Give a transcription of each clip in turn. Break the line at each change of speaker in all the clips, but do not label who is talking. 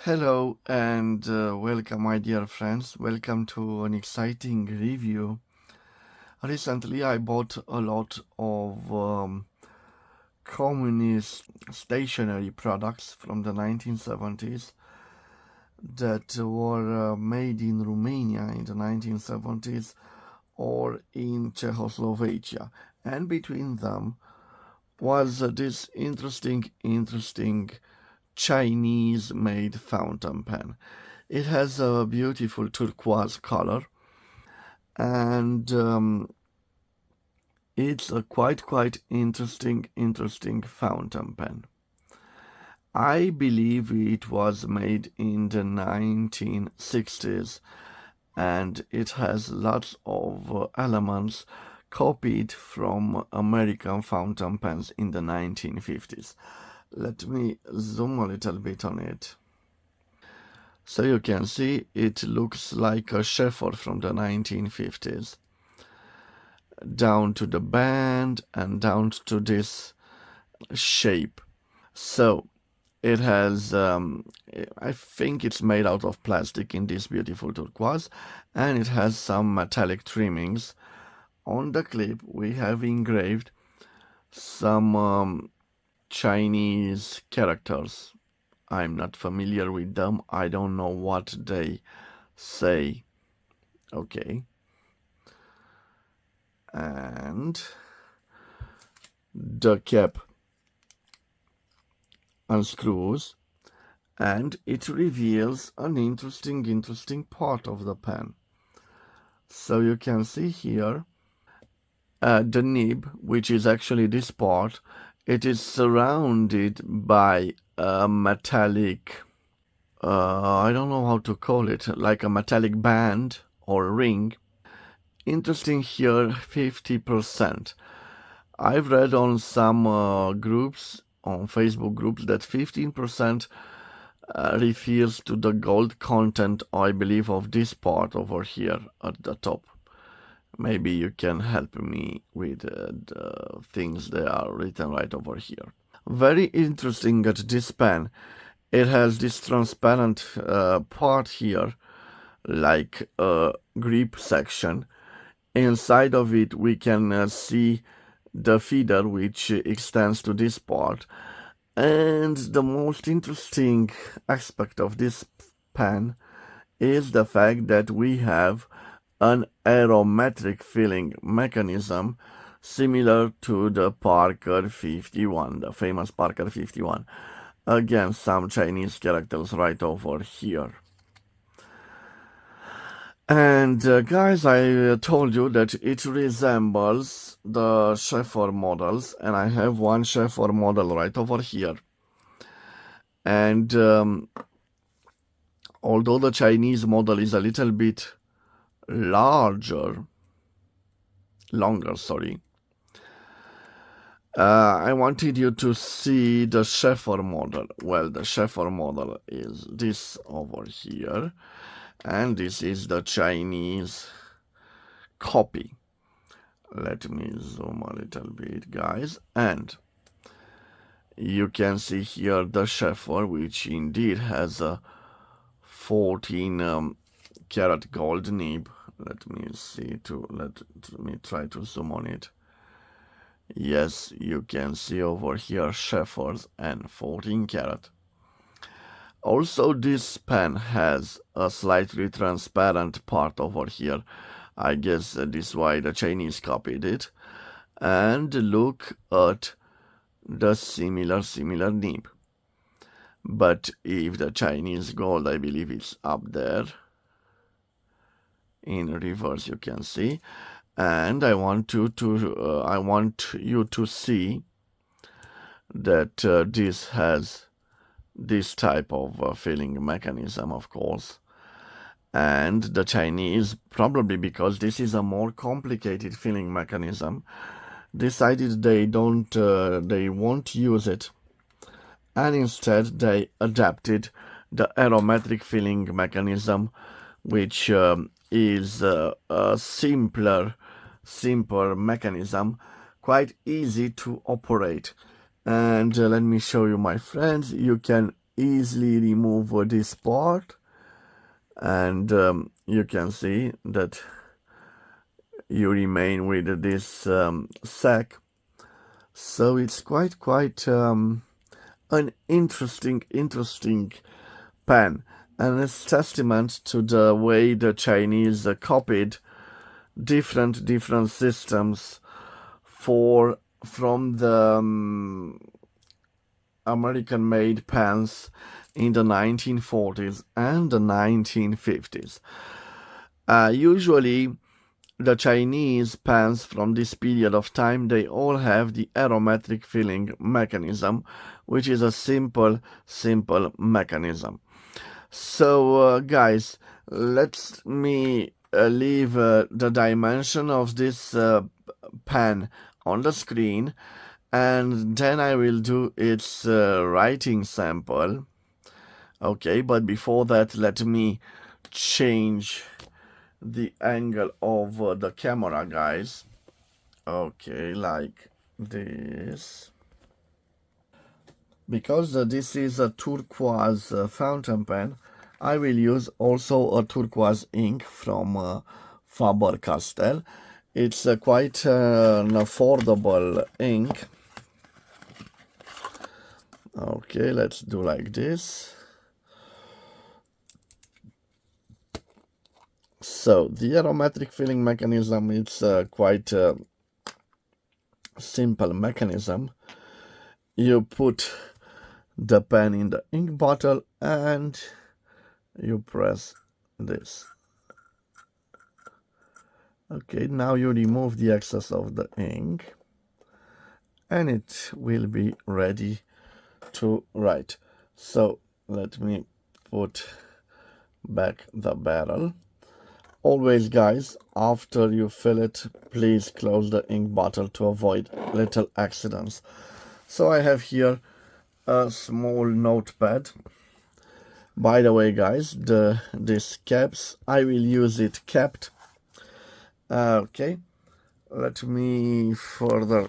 Hello and welcome, my dear friends. Welcome to an exciting review. Recently, I bought a lot of communist stationery products from the 1970s that were made in Romania in the 1970s or in Czechoslovakia. And between them was this interesting Chinese-made fountain pen. It has a beautiful turquoise color, and it's a quite interesting fountain pen. I believe it was made in the 1960s, and it has lots of elements copied from American fountain pens in the 1950s. Let me zoom a little bit on it. So you can see it looks like a Sheaffer from the 1950s. Down to the band and down to this shape. So it has, I think it's made out of plastic in this beautiful turquoise, and it has some metallic trimmings. On the clip we have engraved some Chinese characters. I'm not familiar with them. I don't know what they say. Okay. And the cap unscrews and it reveals an interesting part of the pen. So you can see here the nib, which is actually this part. It is surrounded by a metallic, I don't know how to call it, like a metallic band or ring. Interesting here, 50%. I've read on some groups, on Facebook groups, that 15% refers to the gold content, I believe, of this part over here at the top. Maybe you can help me with the things that are written right over here. Very interesting at this pen. It has this transparent part here, like a grip section. Inside of it we can see the feeder, which extends to this part. And the most interesting aspect of this pen is the fact that we have an aerometric filling mechanism similar to the Parker 51, the famous Parker 51. Again, some Chinese characters right over here. And guys, I told you that it resembles the Sheaffer models, and I have one Sheaffer model right over here. And although the Chinese model is a little bit longer, sorry. I wanted you to see the Sheaffer model. Well, the Sheaffer model is this over here, and this is the Chinese copy. Let me zoom a little bit, guys, and you can see here the Sheaffer, which indeed has a 14 karat gold nib. Let me try to zoom on it. Yes, you can see over here Sheaffers and 14 karat. Also, this pen has a slightly transparent part over here. I guess that is why the Chinese copied it. And look at the similar nib. But if the Chinese gold, I believe it's up there. In reverse, you can see. And I want you to see that this has this type of filling mechanism, of course. And the Chinese, probably because this is a more complicated filling mechanism, decided they won't use it, and instead they adapted the aerometric filling mechanism, which is a simpler mechanism, quite easy to operate. And let me show you, my friends. You can easily remove this part, and you can see that you remain with this sack. So it's quite an interesting pen, and it's testament to the way the Chinese copied different systems from the American-made pens in the 1940s and the 1950s. Usually, the Chinese pens from this period of time, they all have the aromatic filling mechanism, which is a simple mechanism. So guys, let me leave the dimension of this pen on the screen, and then I will do its writing sample. Okay, but before that, let me change the angle of the camera, guys. Okay, like this. Because this is a turquoise fountain pen, I will use also a turquoise ink from Faber-Castell. It's quite an affordable ink. Okay, let's do like this. So the aromatic filling mechanism, it's quite a simple mechanism. You put the pen in the ink bottle and you press this. Okay, now you remove the excess of the ink and it will be ready to write. So let me put back the barrel. Always, guys, after you fill it, please close the ink bottle to avoid little accidents. So I have here a small notepad. By the way, guys, this caps, I will use it capped. Okay, let me further,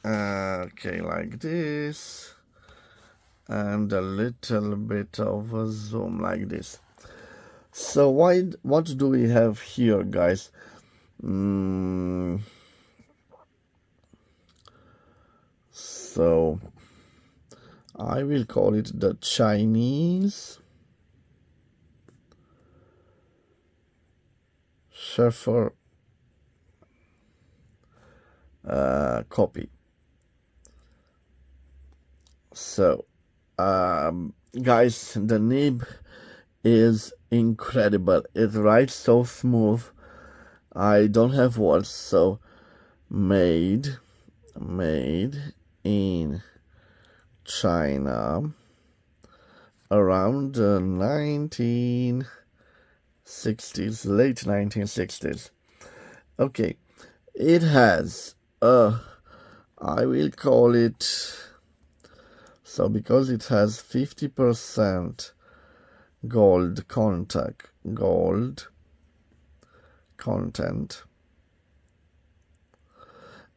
okay, like this, and a little bit of a zoom like this. So what do we have here, guys? So I will call it the Chinese Sheaffer copy. So guys, the nib is incredible. It writes so smooth, I don't have words. So made in China around the 1960s, late 1960s. Okay, it has I will call it, so because it has 50% gold content,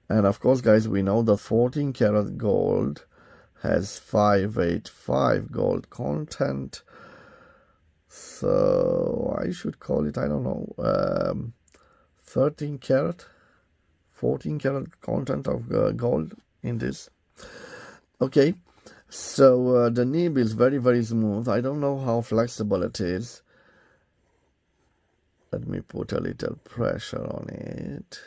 and of course, guys, we know the 14 karat gold has 585 gold content, so I should call it, I don't know, 13 karat, 14 karat content of gold in this. Okay, so the nib is very smooth. I don't know how flexible it is. Let me put a little pressure on it.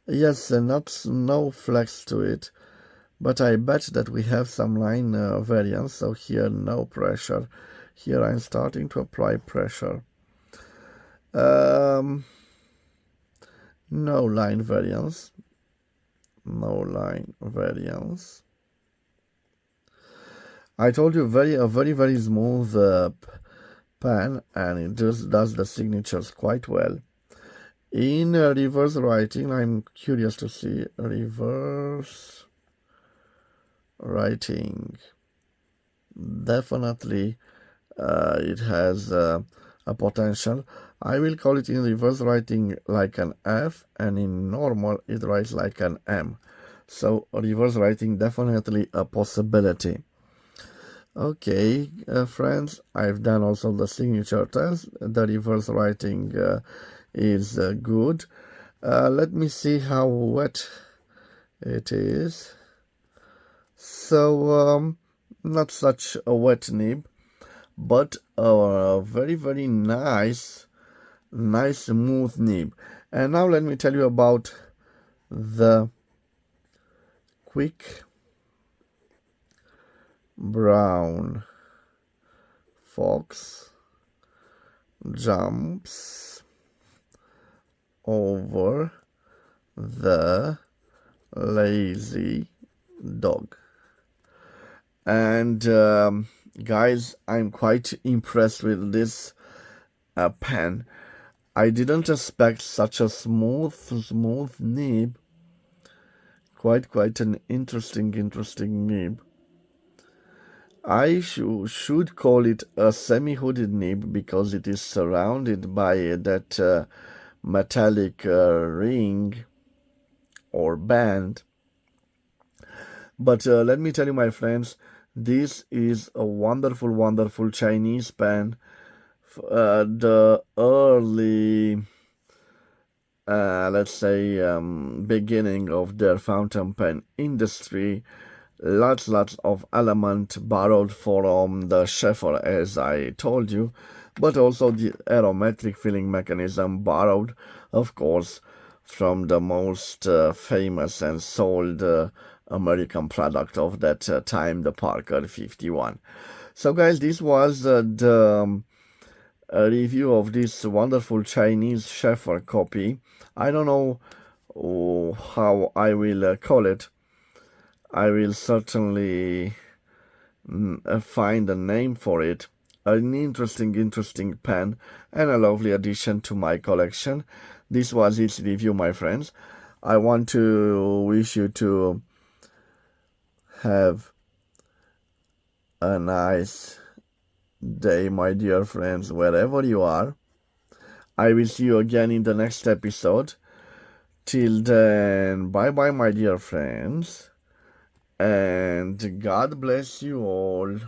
Yes, no flex to it, but I bet that we have some line variance. So here, no pressure. Here I'm starting to apply pressure. No line variance. I told you, a very smooth pen, and it just does the signatures quite well. In reverse writing, I'm curious to see reverse writing. Definitely it has a potential. I will call it in reverse writing like an F, and in normal it writes like an M. So reverse writing, definitely a possibility. Okay, friends, I've done also the signature test. The reverse writing is good. Let me see how wet it is. So, not such a wet nib, but a very, very nice smooth nib. And now let me tell you about the quick brown fox jumps over the lazy dog. And guys, I'm quite impressed with this pen. I didn't expect such a smooth nib. Quite an interesting nib. I should call it a semi-hooded nib because it is surrounded by that metallic ring or band. But let me tell you, my friends, this is a wonderful Chinese pen. The early, let's say, beginning of their fountain pen industry. Lots of element borrowed from the Sheaffer, as I told you, but also the aromatic filling mechanism borrowed, of course, from the most famous and sold American product of that time, the Parker 51. So guys, this was the review of this wonderful Chinese Sheaffer copy. I don't know how I will call it. I will certainly find a name for it. An interesting pen and a lovely addition to my collection. This was its review, my friends. I want to wish you to have a nice day, my dear friends, wherever you are. I will see you again in the next episode. Till then, bye-bye, my dear friends. And God bless you all.